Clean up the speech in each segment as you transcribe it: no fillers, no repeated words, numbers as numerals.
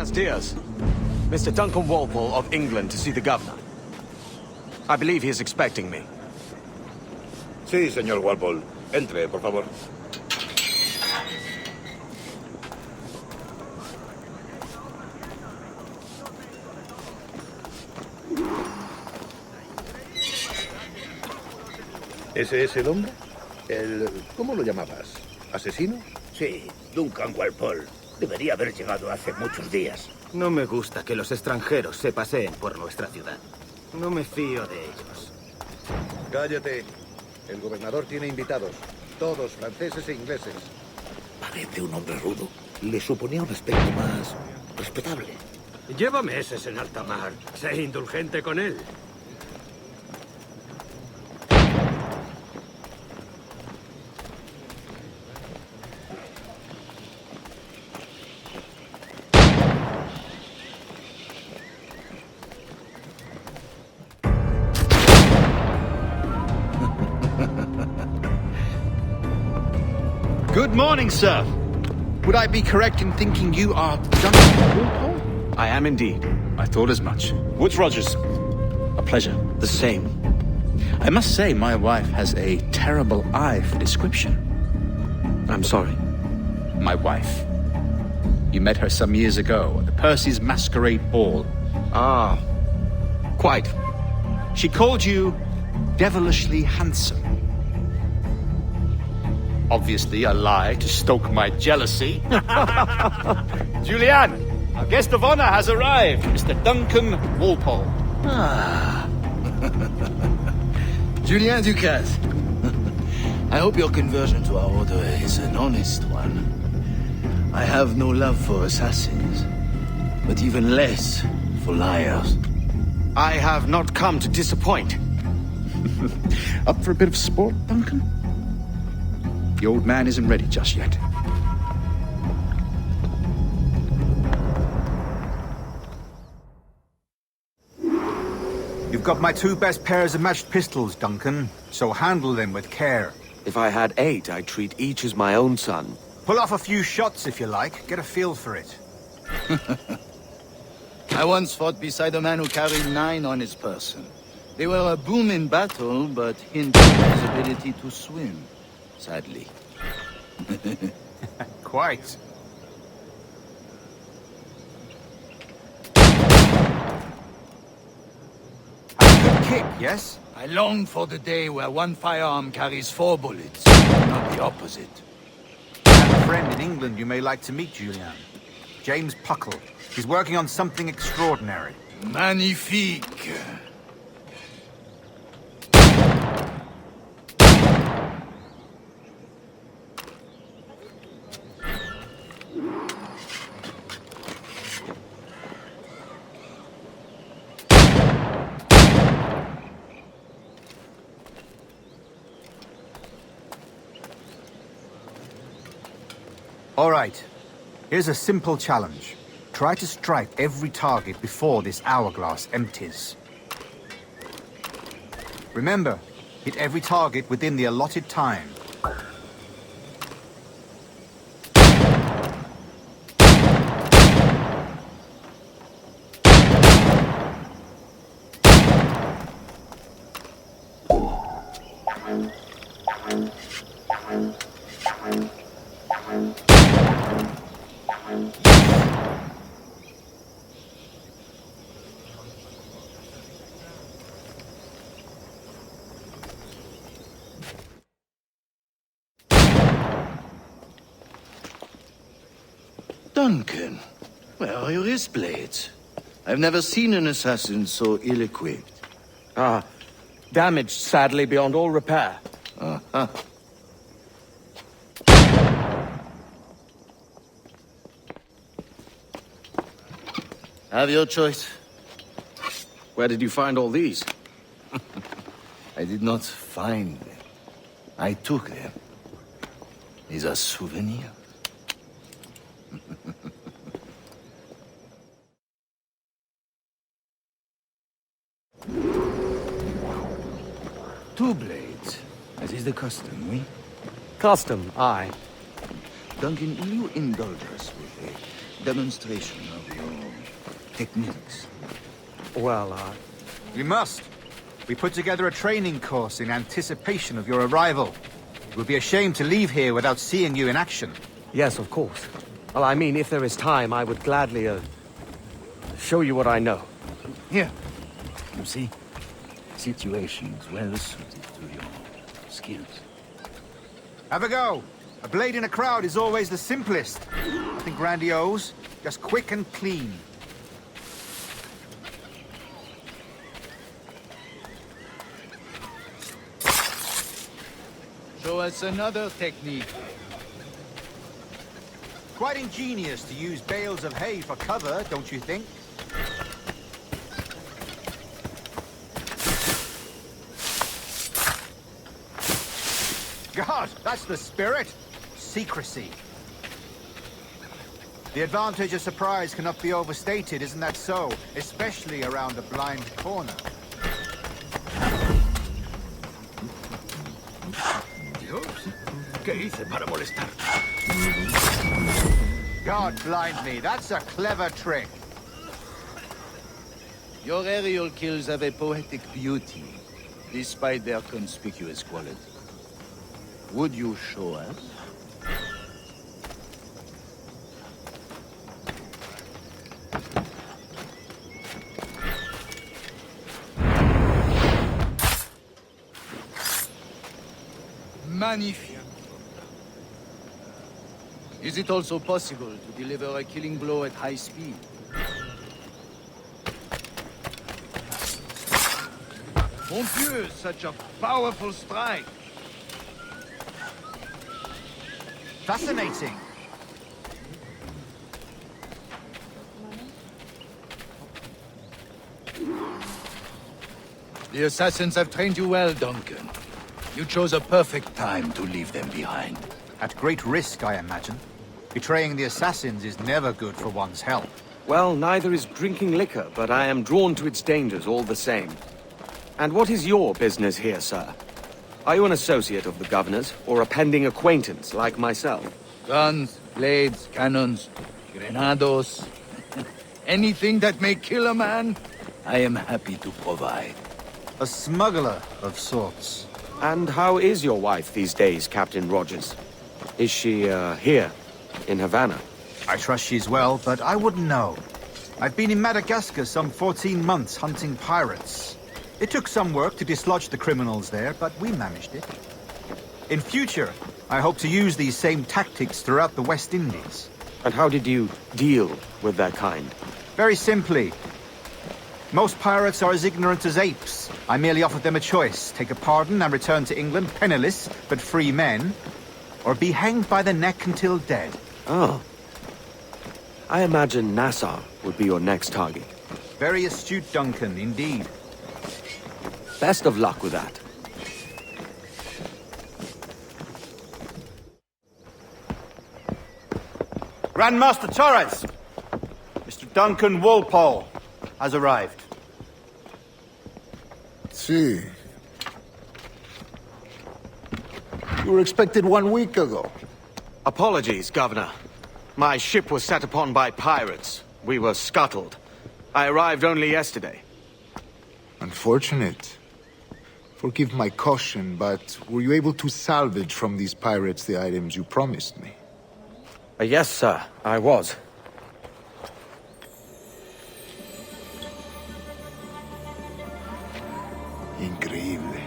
Buenos dias. Mr. Duncan Walpole of England to see the governor. I believe he is expecting me. Sí, señor Walpole. Entre, por favor. ¿Ese es el hombre? ¿Cómo lo llamabas? ¿Asesino? Sí, Duncan Walpole. Debería haber llegado hace muchos días. No me gusta que los extranjeros se paseen por nuestra ciudad. No me fío de ellos. Cállate. El gobernador tiene invitados. Todos franceses e ingleses. Parece un hombre rudo. Le suponía un aspecto más respetable. Lleva meses en alta mar. Sé indulgente con él. Good morning, sir. Would I be correct in thinking you are Duncan Walpole? I am indeed. I thought as much. Woods Rogers. A pleasure. The same. I must say, my wife has a terrible eye for description. I'm sorry. My wife. You met her some years ago at the Percy's Masquerade Ball. Ah, quite. She called you devilishly handsome. Obviously a lie to stoke my jealousy. Julianne, our guest of honor has arrived, Mr. Duncan Walpole. Ah. Julien Ducasse. I hope your conversion to our order is an honest one. I have no love for assassins, but even less for liars. I have not come to disappoint. Up for a bit of sport, Duncan? The old man isn't ready just yet. You've got my two best pairs of matched pistols, Duncan, so handle them with care. If I had 8, I'd treat each as my own son. Pull off a few shots if you like, get a feel for it. I once fought beside a man who carried 9 on his person. They were a boom in battle, but hindered his ability to swim. Sadly. Quite. A good kick, yes? I long for the day where one firearm carries 4 bullets, not the opposite. I have a friend in England you may like to meet, Julian. James Puckle. He's working on something extraordinary. Magnifique. All right. Here's a simple challenge. Try to strike every target before this hourglass empties. Remember, hit every target within the allotted time. Duncan, where are your wrist blades? I've never seen an assassin so ill-equipped. Ah, damaged sadly beyond all repair. Uh-huh. Have your choice. Where did you find all these? I did not find them. I took them. These are souvenirs. Two blades, as is the custom, oui? Custom, aye. Duncan, will you indulge us with a demonstration of your techniques? Well, We must. We put together a training course in anticipation of your arrival. It would be a shame to leave here without seeing you in action. yes, of course. Well, I mean, if there is time, I would gladly, show you what I know. Here. You see? Situations well suited to your skills. Have a go. A blade in a crowd is always the simplest. Nothing grandiose, just quick and clean. Show us another technique. Quite ingenious to use bales of hay for cover, don't you think? God, that's the spirit. Secrecy. The advantage of surprise cannot be overstated, isn't that so? Especially around a blind corner. Dios, ¿qué hice para molestar? God blind me, that's a clever trick. Your aerial kills have a poetic beauty, despite their conspicuous quality. Would you show us? Magnifique. Is it also possible to deliver a killing blow at high speed? Mon Dieu, such a powerful strike! Fascinating. The assassins have trained you well, Duncan. You chose a perfect time to leave them behind. At great risk, I imagine. Betraying the assassins is never good for one's health. Well, neither is drinking liquor, but I am drawn to its dangers all the same. And what is your business here, sir? Are you an associate of the governor's, or a pending acquaintance like myself? Guns, blades, cannons, grenados. Anything that may kill a man, I am happy to provide. A smuggler of sorts. And how is your wife these days, Captain Rogers? Is she, here, in Havana? I trust she's well, but I wouldn't know. I've been in Madagascar some 14 months hunting pirates. It took some work to dislodge the criminals there, but we managed it. In future, I hope to use these same tactics throughout the West Indies. And how did you deal with that kind? Very simply. Most pirates are as ignorant as apes. I merely offered them a choice. Take a pardon and return to England penniless, but free men, or be hanged by the neck until dead. Oh. I imagine Nassau would be your next target. Very astute, Duncan, indeed. Best of luck with that. Grandmaster Torres! Mr. Duncan Walpole has arrived. See. You were expected 1 week ago. Apologies, Governor. My ship was set upon by pirates. We were scuttled. I arrived only yesterday. Unfortunate. Forgive my caution, but were you able to salvage from these pirates the items you promised me? Yes, sir, I was. Increíble.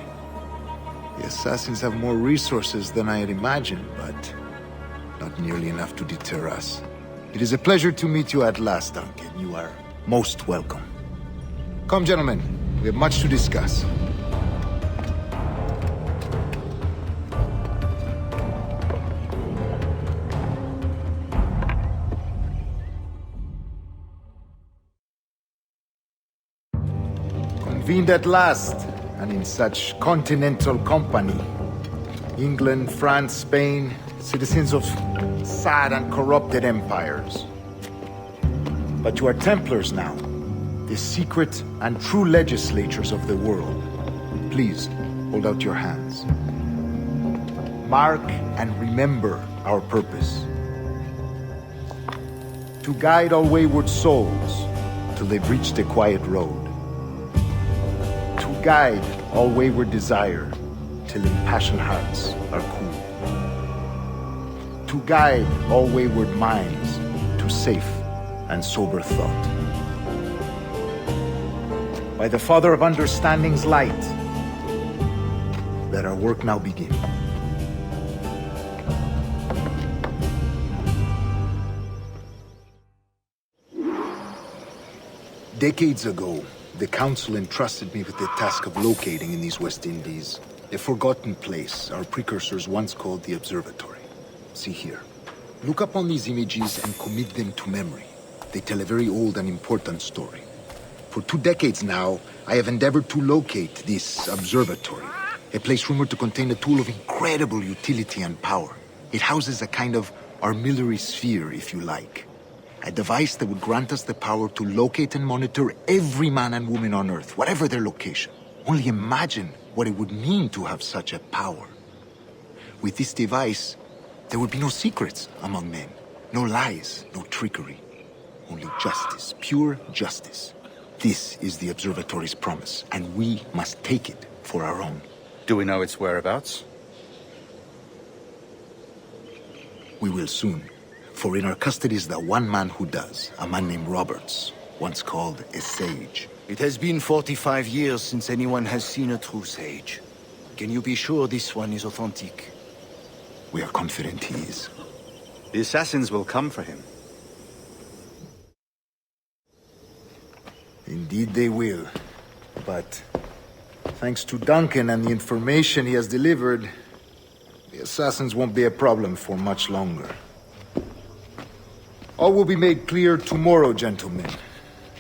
The assassins have more resources than I had imagined, but not nearly enough to deter us. It is a pleasure to meet you at last, Duncan. You are most welcome. Come, gentlemen. We have much to discuss. Convened at last, and in such continental company. England, France, Spain, citizens of sad and corrupted empires. But you are Templars now, the secret and true legislators of the world. Please, hold out your hands. Mark and remember our purpose. To guide all wayward souls till they've reached a quiet road. To guide all wayward desire till impassioned hearts are cool. To guide all wayward minds to safe and sober thought. By the Father of Understanding's light, let our work now begin. Decades ago, the Council entrusted me with the task of locating in these West Indies a forgotten place our precursors once called the Observatory. See here. Look upon these images and commit them to memory. They tell a very old and important story. For 2 decades now, I have endeavored to locate this observatory, a place rumored to contain a tool of incredible utility and power. It houses a kind of armillary sphere, if you like. A device that would grant us the power to locate and monitor every man and woman on Earth, whatever their location. Only imagine what it would mean to have such a power. With this device, there would be no secrets among men, no lies, no trickery. Only justice, pure justice. This is the observatory's promise, and we must take it for our own. Do we know its whereabouts? We will soon. For in our custody is the one man who does, a man named Roberts, once called a sage. It has been 45 years since anyone has seen a true sage. Can you be sure this one is authentic? We are confident he is. The assassins will come for him. Indeed they will. But thanks to Duncan and the information he has delivered, the assassins won't be a problem for much longer. All will be made clear tomorrow, gentlemen,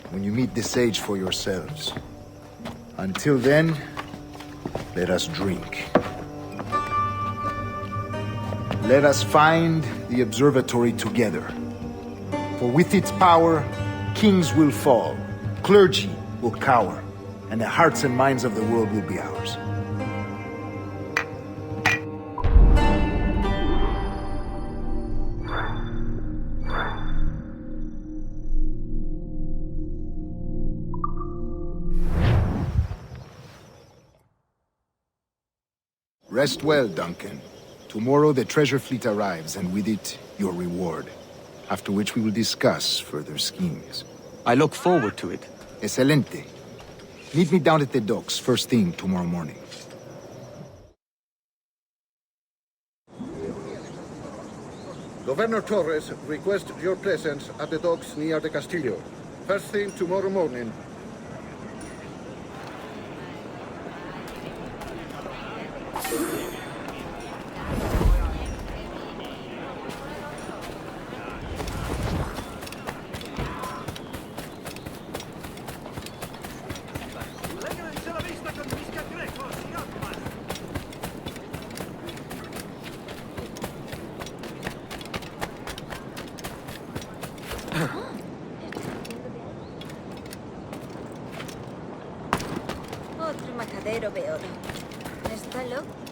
when you meet the sage for yourselves. Until then, let us drink. Let us find the observatory together. For with its power, kings will fall, clergy will cower, and the hearts and minds of the world will be ours. Rest well, Duncan. Tomorrow the treasure fleet arrives, and with it, your reward. After which we will discuss further schemes. I look forward to it. Excelente. Meet me down at the docks first thing tomorrow morning. Governor Torres requests your presence at the docks near the Castillo. First thing tomorrow morning. Otro macadero peor. ¿Está loco?